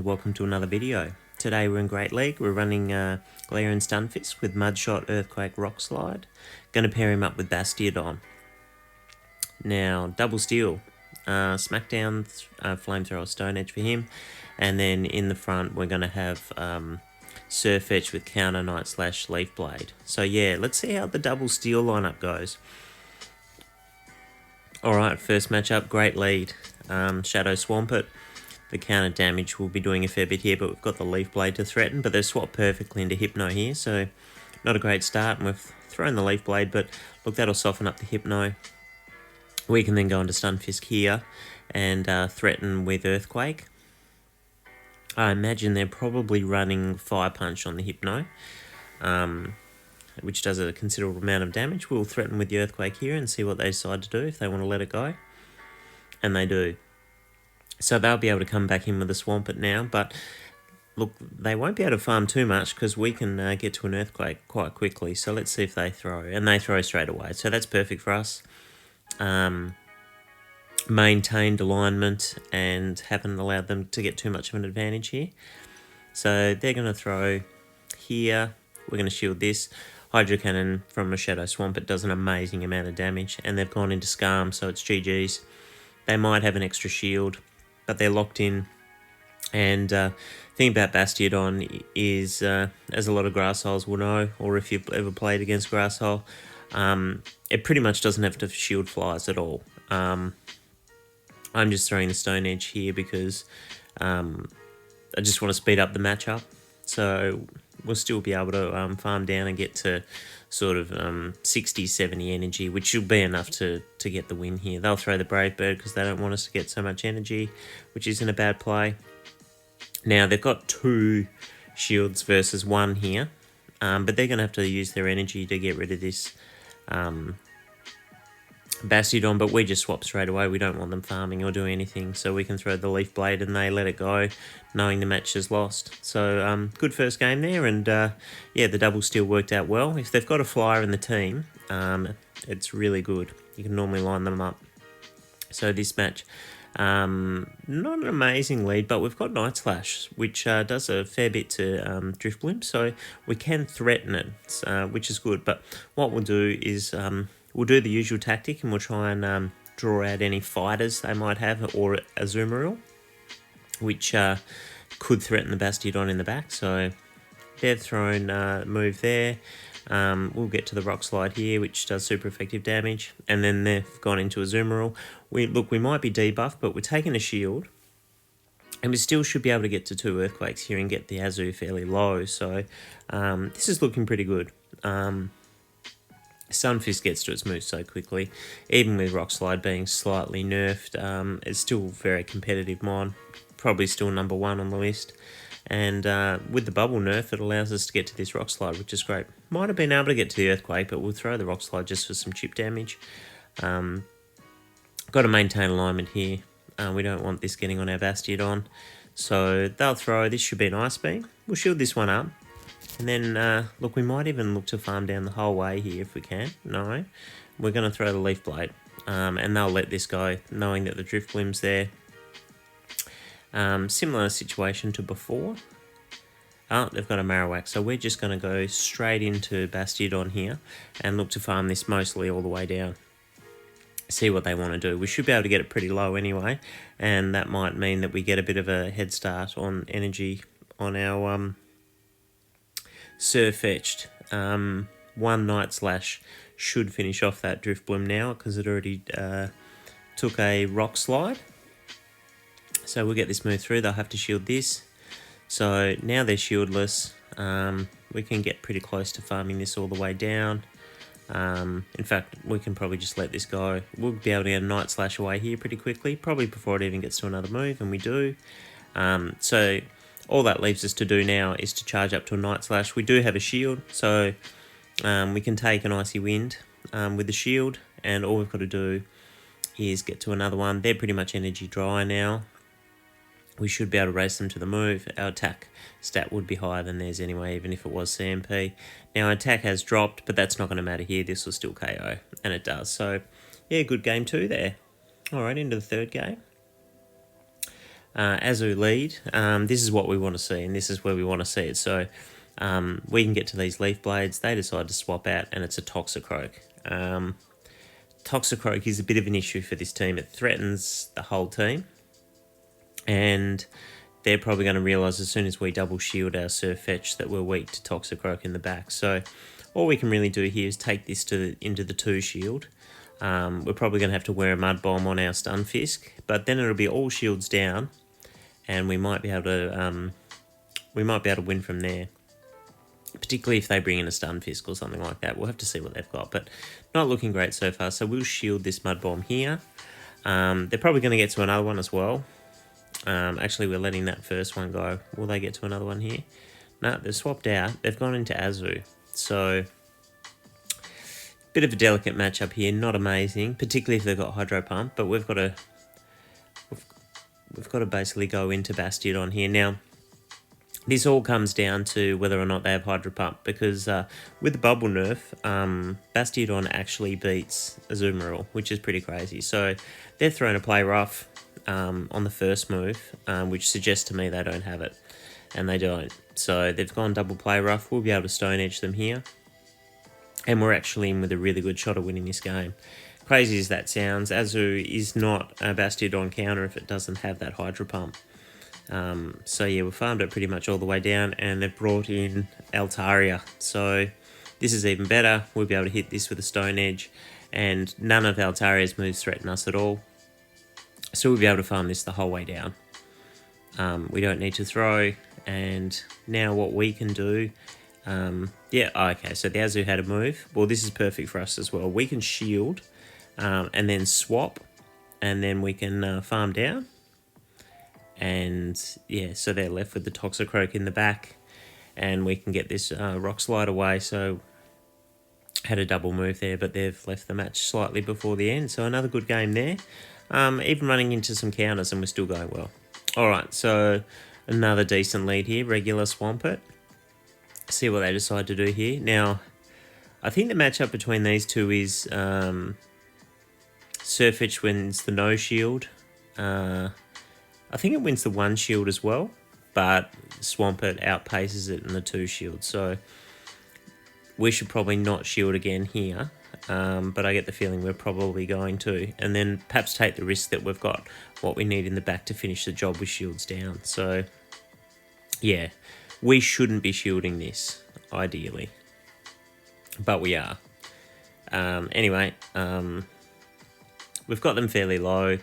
welcome to another video. Today we're in Great League. We're running Galarian Stunfisk with Mudshot, Earthquake, Rock Slide. Going to pair him up with Bastiodon. Now, double steal. Smackdown, Flamethrower, Stone Edge for him. And then in the front we're going to have Surfetch with Counter Night Slash, Leaf Blade. So yeah, let's see how the double steal lineup goes. Alright, first matchup, Great Lead. Shadow Swampert. The counter damage will be doing a fair bit here, but we've got the Leaf Blade to threaten, but they've swapped perfectly into Hypno here, so not a great start, and we've thrown the Leaf Blade, but look, that'll soften up the Hypno. We can then go into Stunfisk here and threaten with Earthquake. I imagine they're probably running Fire Punch on the Hypno, which does a considerable amount of damage. We'll threaten with the Earthquake here and see what they decide to do, if they want to let it go. And they do. So they'll be able to come back in with a Swampert now, but look, they won't be able to farm too much because we can get to an Earthquake quite quickly. So let's see if they throw, and they throw straight away. So that's perfect for us. Maintained alignment and haven't allowed them to get too much of an advantage here. So they're going to throw here. We're going to shield this. Hydro Cannon from a Shadow Swampert does an amazing amount of damage, and they've gone into Scarm, so it's GG's. They might have an extra shield, but they're locked in. And the thing about Bastiodon is, as a lot of Grassholes will know, or if you've ever played against Grasshole, it pretty much doesn't have to shield flies at all. I'm just throwing the Stone Edge here because I just want to speed up the matchup. So we'll still be able to farm down and get to sort of 60, 70 energy, which should be enough to get the win here. They'll throw the Brave Bird because they don't want us to get so much energy, which isn't a bad play. Now, they've got 2 shields versus 1 here, but they're going to have to use their energy to get rid of this Bastiodon, but we just swap straight away. We don't want them farming or doing anything, so we can throw the Leaf Blade and they let it go, knowing the match is lost. So good first game there, and yeah, the double steal worked out well. If they've got a flyer in the team, it's really good. You can normally line them up. So this match, not an amazing lead, but we've got Night Slash, which does a fair bit to Drifblim, so we can threaten it, which is good. But what we'll do is we'll do the usual tactic, and we'll try and draw out any fighters they might have, or Azumarill, which could threaten the Bastiodon in the back. So they've thrown move there. We'll get to the Rock Slide here, which does super effective damage, and then they've gone into Azumarill. We might be debuffed, but we're taking a shield, and we still should be able to get to 2 Earthquakes here and get the Azu fairly low. So this is looking pretty good. Stunfisk gets to its move so quickly, even with Rock Slide being slightly nerfed. It's still very competitive mod, probably still number 1 on the list. And with the bubble nerf, it allows us to get to this Rock Slide, which is great. Might have been able to get to the Earthquake, but we'll throw the Rock Slide just for some chip damage. Got to maintain alignment here. We don't want this getting on our Bastiodon. So they'll throw, this should be an Ice Beam. We'll shield this one up. And then, look, we might even look to farm down the whole way here if we can. No, we're going to throw the Leaf Blade. And they'll let this go, knowing that the Drifblim's there. Similar situation to before. They've got a Marowak, so we're just going to go straight into Bastiodon here and look to farm this mostly all the way down. See what they want to do. We should be able to get it pretty low anyway, and that might mean that we get a bit of a head start on energy on our Surfetched. 1 Night Slash should finish off that Drifblim now because it already took a Rock Slide. So we'll get this move through. They'll have to shield this. So now they're shieldless. We can get pretty close to farming this all the way down. In fact, we can probably just let this go. We'll be able to get a Night Slash away here pretty quickly, probably before it even gets to another move, and we do. So all that leaves us to do now is to charge up to a Night Slash. We do have a shield, so we can take an Icy Wind with the shield, and all we've got to do is get to another one. They're pretty much energy dry now. We should be able to race them to the move. Our attack stat would be higher than theirs anyway, even if it was CMP. Now, our attack has dropped, but that's not going to matter here. This will still KO, and it does. So, yeah, good game 2 there. All right, into the third game. Azu lead. This is what we want to see, and this is where we want to see it. So we can get to these leaf blades. They decide to swap out, and it's a Toxicroak. Toxicroak is a bit of an issue for this team. It threatens the whole team, and they're probably going to realise as soon as we double shield our Sirfetch'd that we're weak to Toxicroak in the back. So all we can really do here is take this into the 2 shield. We're probably going to have to wear a Mud Bomb on our Stunfisk, but then it'll be all shields down, and we might be able to win from there. Particularly if they bring in a Stunfisk or something like that. We'll have to see what they've got, but not looking great so far. So we'll shield this Mud Bomb here. They're probably going to get to another one as well. Actually, we're letting that first one go. Will they get to another one here? No, they've swapped out. They've gone into Azu. So, bit of a delicate matchup here. Not amazing, particularly if they've got Hydro Pump. But we've got to basically go into Bastiodon here now. This all comes down to whether or not they have Hydro Pump, because with the Bubble nerf, Bastiodon actually beats Azumarill, which is pretty crazy. So they're throwing a Play Rough on the first move, which suggests to me they don't have it, and they don't. So they've gone double Play Rough. We'll be able to Stone Edge them here, and we're actually in with a really good shot of winning this game. Crazy as that sounds, Azu is not a Bastiodon counter if it doesn't have that Hydro Pump. So yeah, we farmed it pretty much all the way down, and they've brought in Altaria. So this is even better. We'll be able to hit this with a Stone Edge, and none of Altaria's moves threaten us at all. So we'll be able to farm this the whole way down. We don't need to throw, and now what we can do... okay, so the Azu had a move. Well, this is perfect for us as well. We can shield, and then swap, and then we can farm down. And yeah, so they're left with the Toxicroak in the back, and we can get this Rock Slide away. So had a double move there, but they've left the match slightly before the end. So another good game there. Even running into some counters, and we're still going well. All right, so another decent lead here. Regular Swampert. See what they decide to do here. Now, I think the matchup between these two is Sirfetch'd wins the no shield. I think it wins the 1 shield as well, but Swampert outpaces it in the 2 shield. So we should probably not shield again here, but I get the feeling we're probably going to. And then perhaps take the risk that we've got what we need in the back to finish the job with shields down. So yeah, we shouldn't be shielding this, ideally, but we are. Anyway, we've got them fairly low.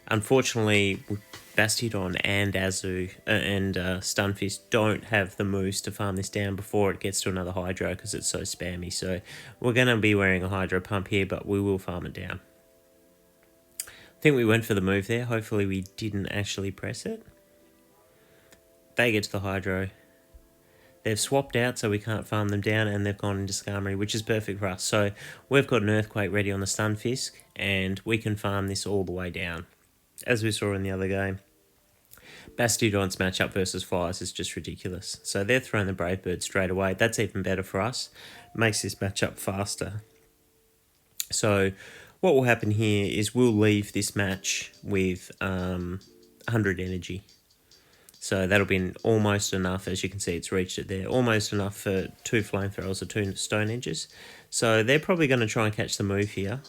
Unfortunately, Bastiodon and Azu and Stunfisk don't have the moves to farm this down before it gets to another Hydro, because it's so spammy. So we're going to be wearing a Hydro Pump here, but we will farm it down. I think we went for the move there. Hopefully we didn't actually press it. They get to the Hydro. They've swapped out, so we can't farm them down, and they've gone into Skarmory, which is perfect for us. So we've got an Earthquake ready on the Stunfisk, and we can farm this all the way down, as we saw in the other game. Bastiodon's matchup versus Fires is just ridiculous. So they're throwing the Brave Bird straight away. That's even better for us. Makes this matchup faster. So what will happen here is we'll leave this match with 100 energy. So that'll be almost enough. As you can see, it's reached it there. Almost enough for 2 Flamethrowers or 2 Stone Edges. So they're probably going to try and catch the move here.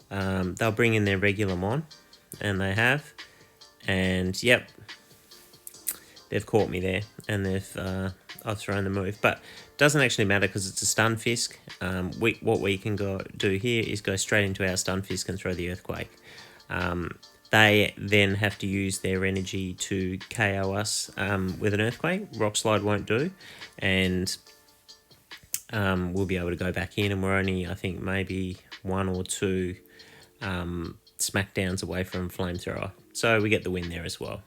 They'll bring in their regular Mon, and they have. And yep, they've caught me there, and I've thrown the move, but it doesn't actually matter because it's a Stunfisk. What we can do here is go straight into our Stunfisk and throw the Earthquake. They then have to use their energy to KO us with an Earthquake. Rock Slide won't do, and we'll be able to go back in, and we're only, I think, maybe 1 or 2 smackdowns away from Flamethrower. So we get the win there as well.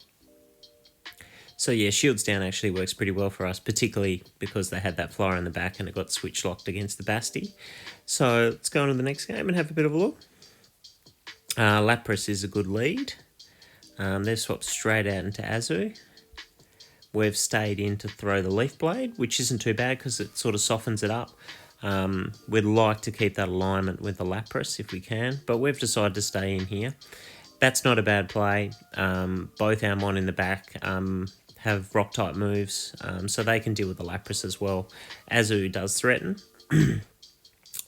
So yeah, shields down actually works pretty well for us, particularly because they had that flyer in the back and it got switch locked against the Basti. So let's go on to the next game and have a bit of a look. Lapras is a good lead. They've swapped straight out into Azu. We've stayed in to throw the Leaf Blade, which isn't too bad because it sort of softens it up. We'd like to keep that alignment with the Lapras if we can, but we've decided to stay in here. That's not a bad play. Both our Mon in the back have rock type moves, so they can deal with the Lapras as well. Azu does threaten.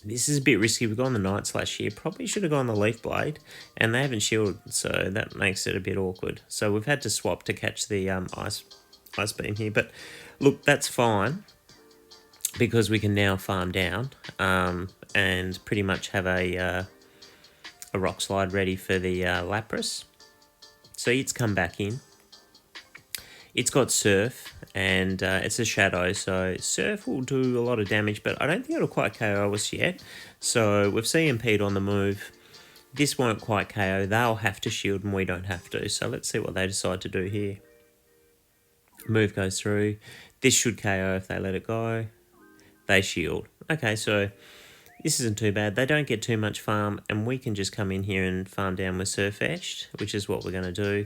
This is a bit risky. We've gone the Night Slash here. Probably should have gone the Leaf Blade, and they haven't shielded, so that makes it a bit awkward. So we've had to swap to catch the ice beam here. But look, that's fine, because we can now farm down and pretty much have a Rock Slide ready for the Lapras. So it's come back in. It's got Surf, and it's a Shadow, so Surf will do a lot of damage, but I don't think it'll quite KO us yet. So we've CMP'd on the move. This won't quite KO. They'll have to shield, and we don't have to. So let's see what they decide to do here. Move goes through. This should KO if they let it go. They shield. Okay, so this isn't too bad. They don't get too much farm, and we can just come in here and farm down with Surf Etched, which is what we're going to do.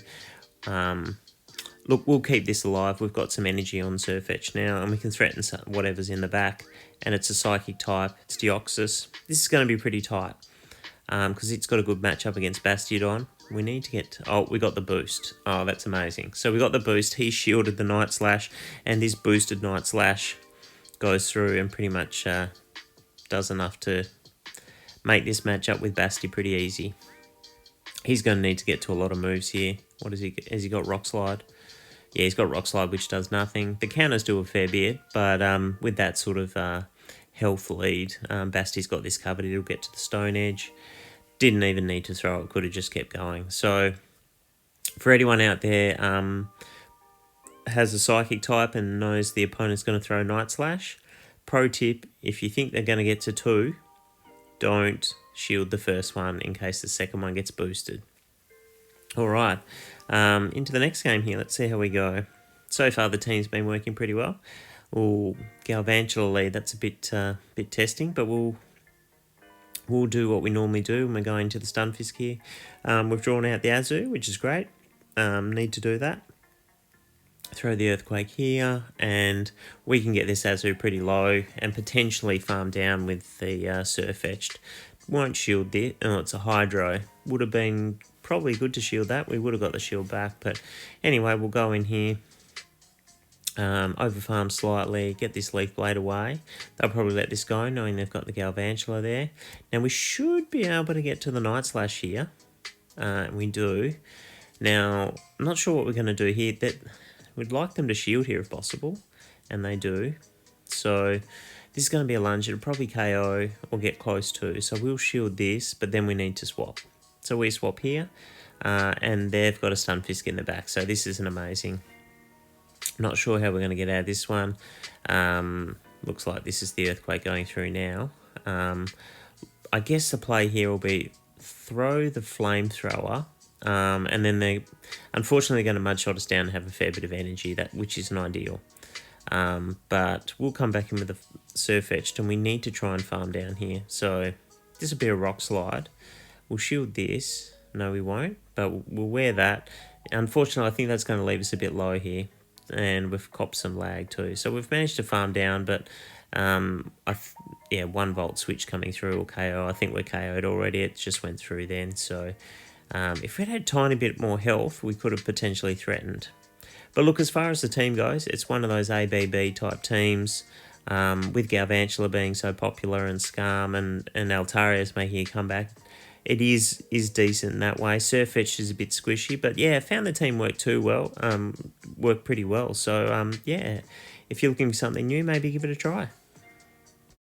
Look, we'll keep this alive. We've got some energy on Surf Etched now, and we can threaten whatever's in the back. And it's a Psychic type. It's Deoxys. This is going to be pretty tight, because it's got a good matchup against Bastiodon. We need to get... Oh, we got the boost. Oh, that's amazing. So we got the boost. He shielded the Night Slash, and this boosted Night Slash goes through and pretty much does enough to make this matchup with Basti pretty easy. He's going to need to get to a lot of moves here. What has he got? Has he got Rock Slide? Yeah, he's got Rock Slide, which does nothing. The counters do a fair bit, but with that sort of health lead, Basti's got this covered. It'll get to the Stone Edge. Didn't even need to throw it. Could have just kept going. So for anyone out there has a Psychic type and knows the opponent's going to throw Night Slash, pro tip, if you think they're going to get to 2, don't shield the first one in case the second one gets boosted. All right, into the next game here. Let's see how we go. So far, the team's been working pretty well. Oh, Galvantula lead. That's a bit testing, but we'll do what we normally do when we're going to the Stunfisk here. We've drawn out the Azu, which is great. Need to do that. Throw the Earthquake here, and we can get this Azu pretty low and potentially farm down with the Surf Etched. Won't shield this. Oh, it's a Hydro. Would have been probably good to shield that. We would have got the shield back, but anyway, we'll go in here. Overfarm slightly, get this Leaf Blade away. They'll probably let this go, knowing they've got the Galvantula there. Now, we should be able to get to the Night Slash here. We do. Now, I'm not sure what we're going to do here. We'd like them to shield here if possible, and they do. So this is going to be a lunge. It'll probably KO or get close to. So we'll shield this, but then we need to swap. So we swap here, and they've got a Stunfisk in the back. So this isn't amazing. Not sure how we're going to get out of this one. Looks like this is the Earthquake going through now. I guess the play here will be throw the Flamethrower, and then they're unfortunately going to Mudshot us down and have a fair bit of energy, which isn't ideal. But we'll come back in with the Surf Etched, and we need to try and farm down here. So this will be a Rock Slide. We'll shield this. No, we won't, but we'll wear that. Unfortunately, I think that's going to leave us a bit low here, and we've copped some lag too. So we've managed to farm down, but 1 volt switch coming through will KO. I think we're KO'd already. It just went through then. So if we'd had a tiny bit more health, we could have potentially threatened. But look, as far as the team goes, it's one of those ABB type teams. With Galvantula being so popular and Skarm and Altarius making a comeback, it is decent in that way. Surf Etched is a bit squishy, but yeah, found the team worked pretty well. So yeah, if you're looking for something new, maybe give it a try.